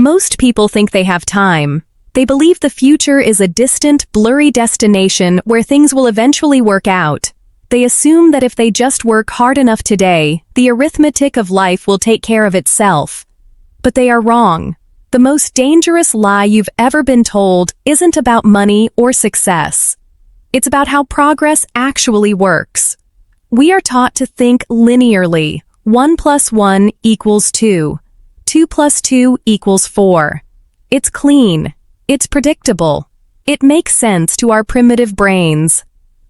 Most people think they have time. They believe the future is a distant, blurry destination where things will eventually work out. They assume that if they just work hard enough today, the arithmetic of life will take care of itself. But they are wrong. The most dangerous lie you've ever been told isn't about money or success. It's about how progress actually works. We are taught to think linearly. 1 + 1 = 2. 2 + 2 = 4. It's clean. It's predictable. It makes sense to our primitive brains.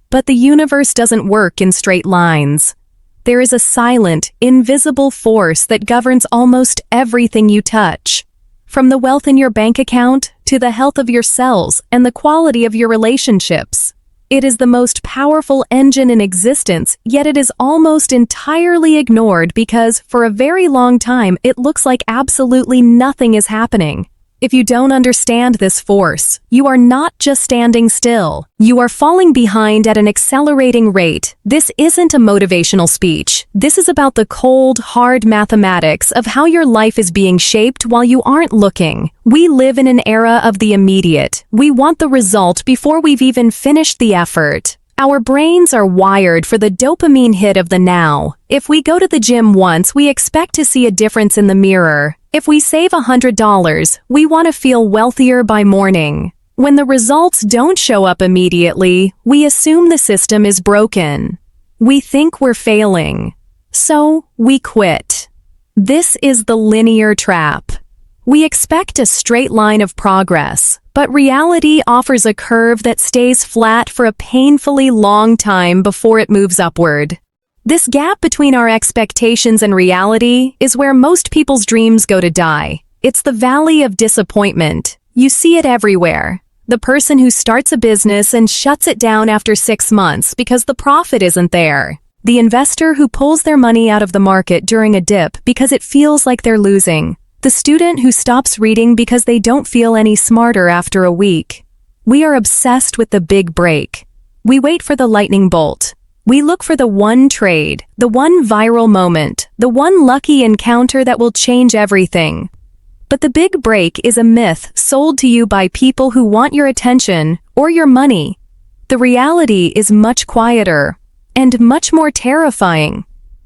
But the universe doesn't work in straight lines. There is a silent, invisible force that governs almost everything you touch. From the wealth in your bank account to the health of your cells and the quality of your relationships. It is the most powerful engine in existence, yet it is almost entirely ignored because, for a very long time, it looks like absolutely nothing is happening. If you don't understand this force, you are not just standing still. You are falling behind at an accelerating rate. This isn't a motivational speech. This is about the cold, hard mathematics of how your life is being shaped while you aren't looking. We live in an era of the immediate. We want the result before we've even finished the effort. Our brains are wired for the dopamine hit of the now. If we go to the gym once, we expect to see a difference in the mirror. If we save $100, we want to feel wealthier by morning. When the results don't show up immediately, we assume the system is broken. We think we're failing. So, we quit. This is the linear trap. We expect a straight line of progress, but reality offers a curve that stays flat for a painfully long time before it moves upward. This gap between our expectations and reality is where most people's dreams go to die. It's the valley of disappointment. You see it everywhere. The person who starts a business and shuts it down after 6 months because the profit isn't there. The investor who pulls their money out of the market during a dip because it feels like they're losing. The student who stops reading because they don't feel any smarter after a week. We are obsessed with the big break. We wait for the lightning bolt. We look for the one trade, the one viral moment, the one lucky encounter that will change everything. But the big break is a myth sold to you by people who want your attention or your money. The reality is much quieter and much more terrifying.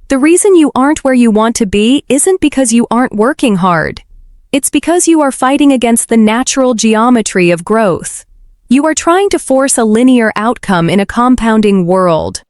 The reason you aren't where you want to be isn't because you aren't working hard. It's because you are fighting against the natural geometry of growth. You are trying to force a linear outcome in a compounding world.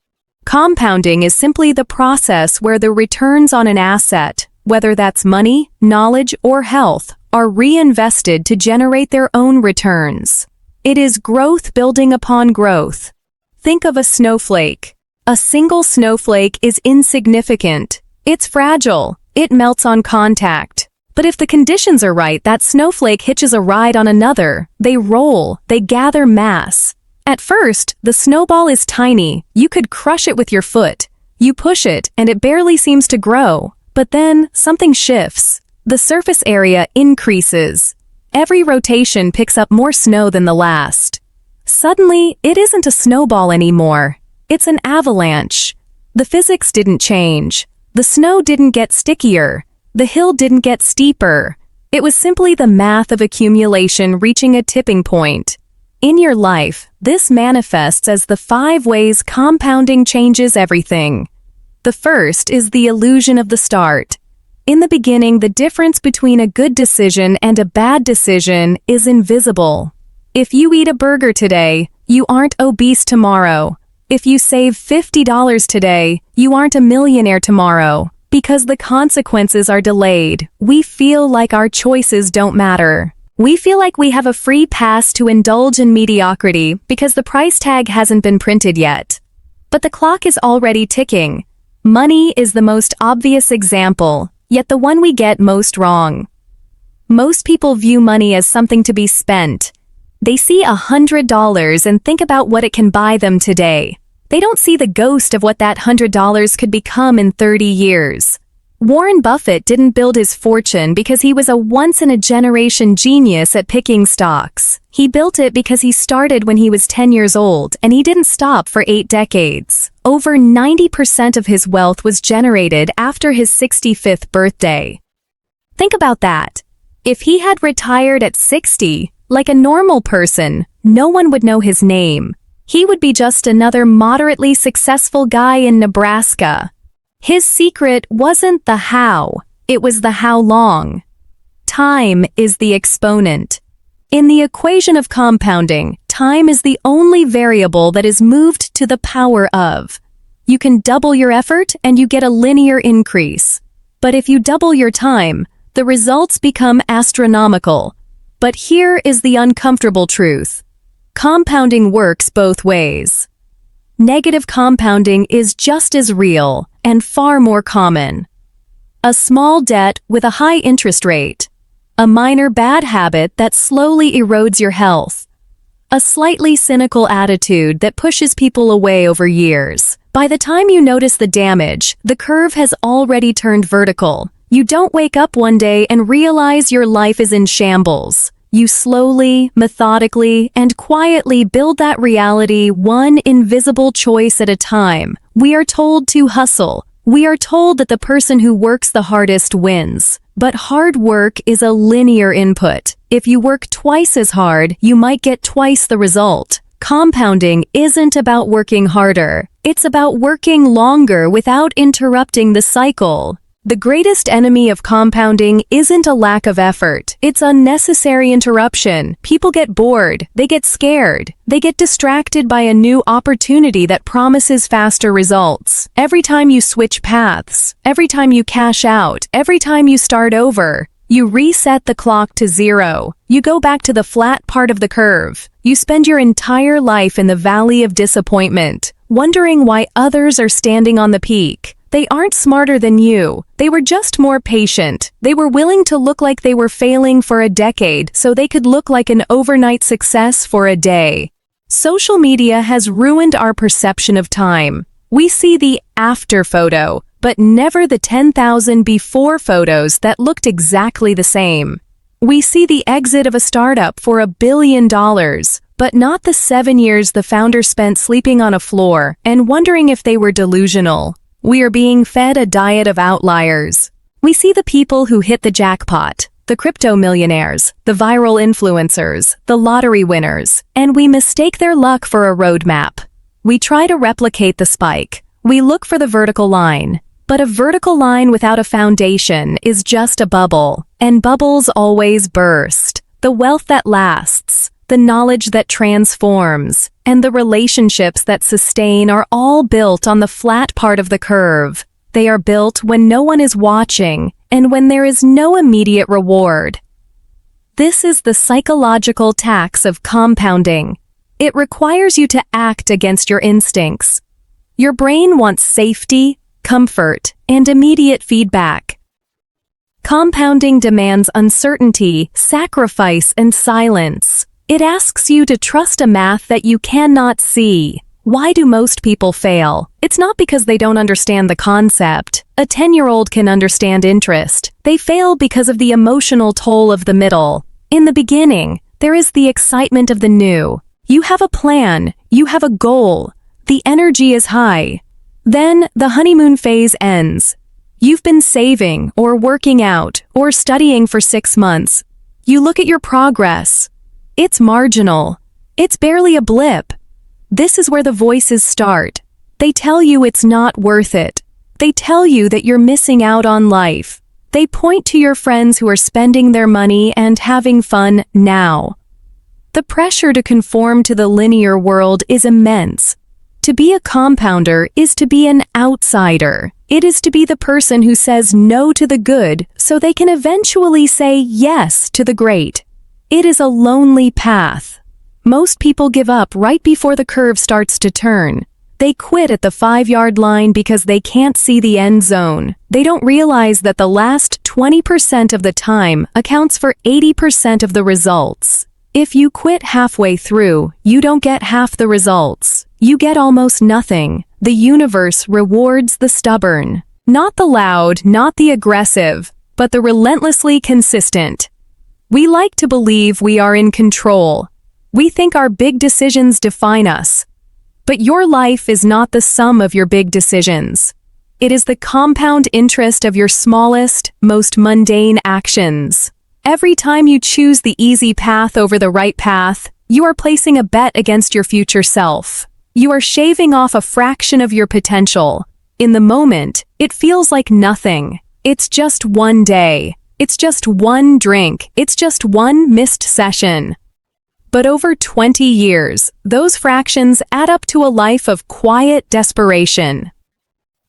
Compounding is simply the process where the returns on an asset, whether that's money, knowledge, or health, are reinvested to generate their own returns. It is growth building upon growth. Think of a snowflake. A single snowflake is insignificant. It's fragile. It melts on contact. But if the conditions are right, that snowflake hitches a ride on another. They roll. They gather mass. At first, the snowball is tiny. You could crush it with your foot. You push it, and it barely seems to grow. But then, something shifts. The surface area increases. Every rotation picks up more snow than the last. Suddenly, it isn't a snowball anymore. It's an avalanche. The physics didn't change. The snow didn't get stickier. The hill didn't get steeper. It was simply the math of accumulation reaching a tipping point. In your life, this manifests as the 5 ways compounding changes everything. The first is the illusion of the start. In the beginning, the difference between a good decision and a bad decision is invisible. If you eat a burger today, you aren't obese tomorrow. If you save $50 today, you aren't a millionaire tomorrow. Because the consequences are delayed, we feel like our choices don't matter. We feel like we have a free pass to indulge in mediocrity because the price tag hasn't been printed yet. But the clock is already ticking. Money is the most obvious example, yet the one we get most wrong. Most people view money as something to be spent. They see $100 and think about what it can buy them today. They don't see the ghost of what that $100 could become in 30 years. Warren Buffett didn't build his fortune because he was a once-in-a-generation genius at picking stocks. He built it because he started when he was 10 years old, and he didn't stop for 8 decades. Over 90% of his wealth was generated after his 65th birthday. Think about that. If he had retired at 60, like a normal person, no one would know his name. He would be just another moderately successful guy in Nebraska. His secret wasn't the how, it was the how long. Time is the exponent. In the equation of compounding, time is the only variable that is moved to the power of. You can double your effort and you get a linear increase. But if you double your time, the results become astronomical. But here is the uncomfortable truth. Compounding works both ways. Negative compounding is just as real and far more common. A small debt with a high interest rate. A minor bad habit that slowly erodes your health. A slightly cynical attitude that pushes people away over years. By the time you notice the damage, the curve has already turned vertical. You don't wake up one day and realize your life is in shambles. You slowly, methodically, and quietly build that reality one invisible choice at a time. We are told to hustle. We are told that the person who works the hardest wins. But hard work is a linear input. If you work twice as hard, you might get twice the result. Compounding isn't about working harder. It's about working longer without interrupting the cycle. The greatest enemy of compounding isn't a lack of effort. It's unnecessary interruption. People get bored. They get scared. They get distracted by a new opportunity that promises faster results. Every time you switch paths, every time you cash out, every time you start over, you reset the clock to zero. You go back to the flat part of the curve. You spend your entire life in the valley of disappointment, wondering why others are standing on the peak. They aren't smarter than you. They were just more patient. They were willing to look like they were failing for a decade so they could look like an overnight success for a day. Social media has ruined our perception of time. We see the after photo, but never the 10,000 before photos that looked exactly the same. We see the exit of a startup for $1 billion, but not the 7 years the founder spent sleeping on a floor and wondering if they were delusional. We are being fed a diet of outliers. We see the people who hit the jackpot, the crypto millionaires, the viral influencers, the lottery winners, and we mistake their luck for a roadmap. We try to replicate the spike. We look for the vertical line. But a vertical line without a foundation is just a bubble, and bubbles always burst. The wealth that lasts, the knowledge that transforms, and the relationships that sustain are all built on the flat part of the curve. They are built when no one is watching and when there is no immediate reward. This is the psychological tax of compounding. It requires you to act against your instincts. Your brain wants safety, comfort, and immediate feedback. Compounding demands uncertainty, sacrifice, and silence. It asks you to trust a math that you cannot see. Why do most people fail? It's not because they don't understand the concept. A 10-year-old can understand interest. They fail because of the emotional toll of the middle. In the beginning, there is the excitement of the new. You have a plan. You have a goal. The energy is high. Then the honeymoon phase ends. You've been saving or working out or studying for 6 months. You look at your progress. It's marginal. It's barely a blip. This is where the voices start. They tell you it's not worth it. They tell you that you're missing out on life. They point to your friends who are spending their money and having fun now. The pressure to conform to the linear world is immense. To be a compounder is to be an outsider. It is to be the person who says no to the good so they can eventually say yes to the great. It is a lonely path. Most people give up right before the curve starts to turn. They quit at the 5-yard line because they can't see the end zone. They don't realize that the last 20% of the time accounts for 80% of the results. If you quit halfway through, you don't get half the results. You get almost nothing. The universe rewards the stubborn. Not the loud, not the aggressive, but the relentlessly consistent. We like to believe we are in control. We think our big decisions define us. But your life is not the sum of your big decisions. It is the compound interest of your smallest, most mundane actions. Every time you choose the easy path over the right path, you are placing a bet against your future self. You are shaving off a fraction of your potential. In the moment, it feels like nothing. It's just one day. It's just one drink. It's just one missed session. But over 20 years, those fractions add up to a life of quiet desperation.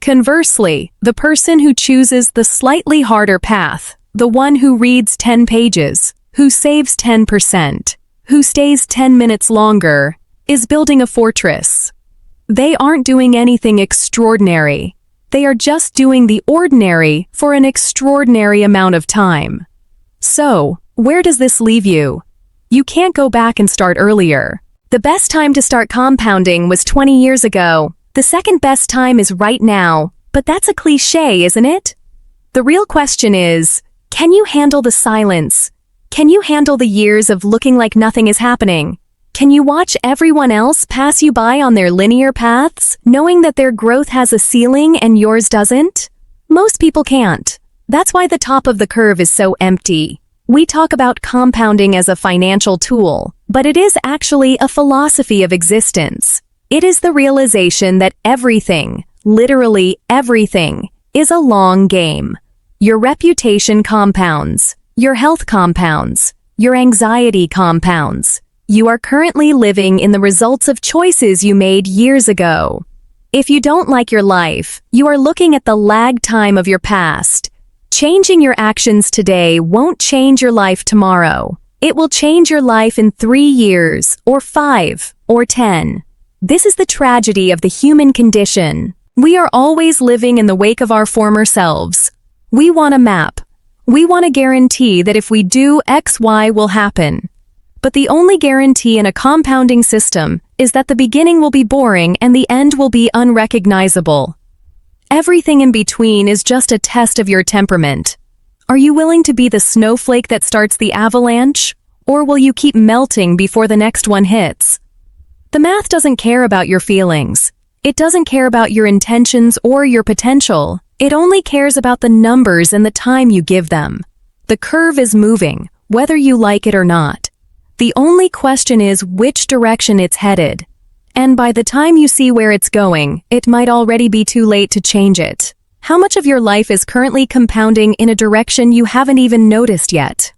Conversely, the person who chooses the slightly harder path, the one who reads 10 pages, who saves 10%, who stays 10 minutes longer, is building a fortress. They aren't doing anything extraordinary. They are just doing the ordinary for an extraordinary amount of time. So, where does this leave you? You can't go back and start earlier. The best time to start compounding was 20 years ago. The second best time is right now, but that's a cliché, isn't it? The real question is, can you handle the silence? Can you handle the years of looking like nothing is happening? Can you watch everyone else pass you by on their linear paths, knowing that their growth has a ceiling and yours doesn't? Most people can't. That's why the top of the curve is so empty. We talk about compounding as a financial tool, but it is actually a philosophy of existence. It is the realization that everything, literally everything, is a long game. Your reputation compounds. Your health compounds. Your anxiety compounds. You are currently living in the results of choices you made years ago. If you don't like your life, you are looking at the lag time of your past. Changing your actions today won't change your life tomorrow. It will change your life in 3 years, or 5, or 10. This is the tragedy of the human condition. We are always living in the wake of our former selves. We want a map. We want a guarantee that if we do X, Y will happen. But the only guarantee in a compounding system is that the beginning will be boring and the end will be unrecognizable. Everything in between is just a test of your temperament. Are you willing to be the snowflake that starts the avalanche? Or will you keep melting before the next one hits? The math doesn't care about your feelings. It doesn't care about your intentions or your potential. It only cares about the numbers and the time you give them. The curve is moving, whether you like it or not. The only question is which direction it's headed. And by the time you see where it's going, it might already be too late to change it. How much of your life is currently compounding in a direction you haven't even noticed yet?